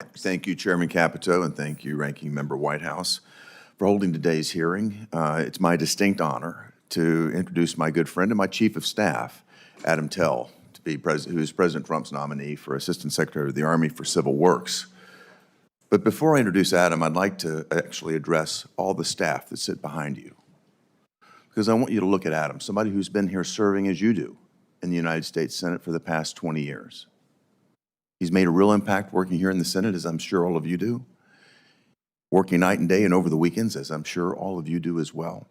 Thank you, Chairman Capito, and thank you, Ranking Member Whitehouse, for holding today's hearing. It's my distinct honor to introduce my good friend and my Chief of Staff, Adam Telle, who is President Trump's nominee for Assistant Secretary of the Army for Civil Works. But before I introduce Adam, I'd like to actually address all the staff that sit behind you, because I want you to look at Adam, somebody who's been here serving as you do in the United States Senate for the past 20 years. He's made a real impact working here in the Senate, as I'm sure all of you do, working night and day and over the weekends, as I'm sure all of you do as well.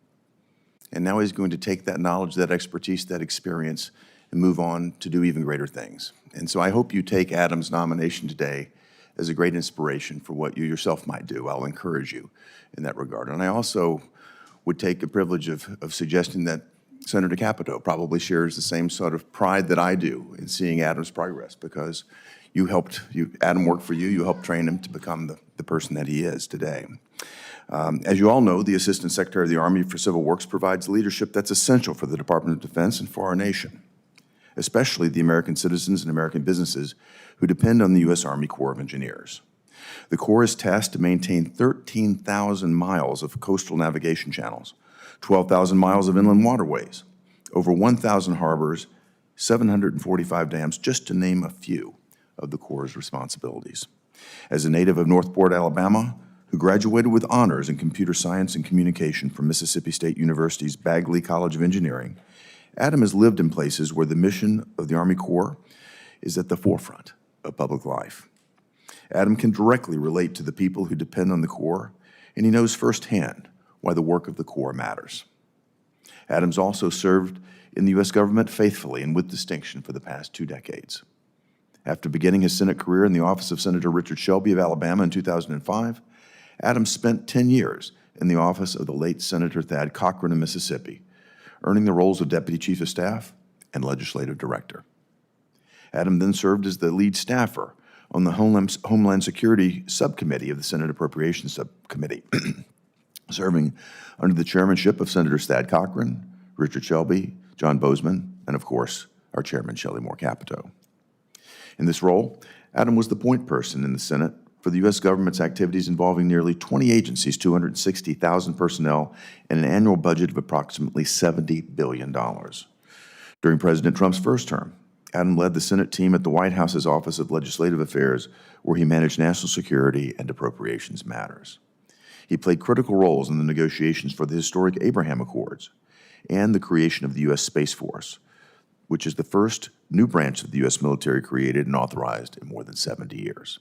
And now he's going to take that knowledge, that expertise, that experience, and move on to do even greater things. And so I hope you take Adam's nomination today as a great inspiration for what you yourself might do. I'll encourage you in that regard. And I also would take the privilege of suggesting that Senator Capito probably shares the same sort of pride that I do in seeing Adam's progress, because Adam worked for you, you helped train him to become the person that he is today. As you all know, the Assistant Secretary of the Army for Civil Works provides leadership that's essential for the Department of Defense and for our nation, especially the American citizens and American businesses who depend on the U.S. Army Corps of Engineers. The Corps is tasked to maintain 13,000 miles of coastal navigation channels, 12,000 miles of inland waterways, over 1,000 harbors, 745 dams, just to name a few of the Corps' responsibilities. As a native of Northport, Alabama, who graduated with honors in computer science and communication from Mississippi State University's Bagley College of Engineering, Adam has lived in places where the mission of the Army Corps is at the forefront of public life. Adam can directly relate to the people who depend on the Corps, and he knows firsthand why the work of the Corps matters. Adam's also served in the U.S. government faithfully and with distinction for the past 2 decades. After beginning his Senate career in the office of Senator Richard Shelby of Alabama in 2005, Adams spent 10 years in the office of the late Senator Thad Cochran of Mississippi, earning the roles of Deputy Chief of Staff and Legislative Director. Adam then served as the lead staffer on the Homeland Security Subcommittee of the Senate Appropriations Subcommittee, serving under the chairmanship of Senators Thad Cochran, Richard Shelby, John Bozeman, and of course, our Chairman Shelley Moore Capito. In this role, Adam was the point person in the Senate for the U.S. government's activities involving nearly 20 agencies, 260,000 personnel, and an annual budget of approximately $70 billion. During President Trump's first term, Adam led the Senate team at the White House's Office of Legislative Affairs, where he managed national security and appropriations matters. He played critical roles in the negotiations for the historic Abraham Accords and the creation of the U.S. Space Force, which is the first new branch of the U.S. military created and authorized in more than 70 years.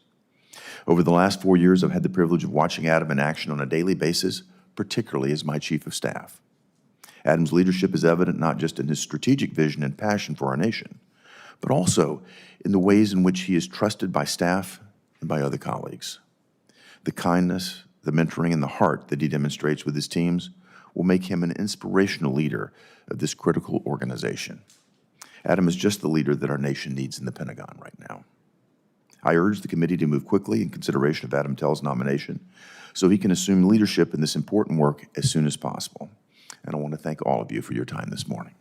Over the last 4 years, I've had the privilege of watching Adam in action on a daily basis, particularly as my Chief of Staff. Adam's leadership is evident not just in his strategic vision and passion for our nation, but also in the ways in which he is trusted by staff and by other colleagues. The kindness, the mentoring, and the heart that he demonstrates with his teams will make him an inspirational leader of this critical organization. Adam is just the leader that our nation needs in the Pentagon right now. I urge the committee to move quickly in consideration of Adam Telle's nomination so he can assume leadership in this important work as soon as possible. And I want to thank all of you for your time this morning.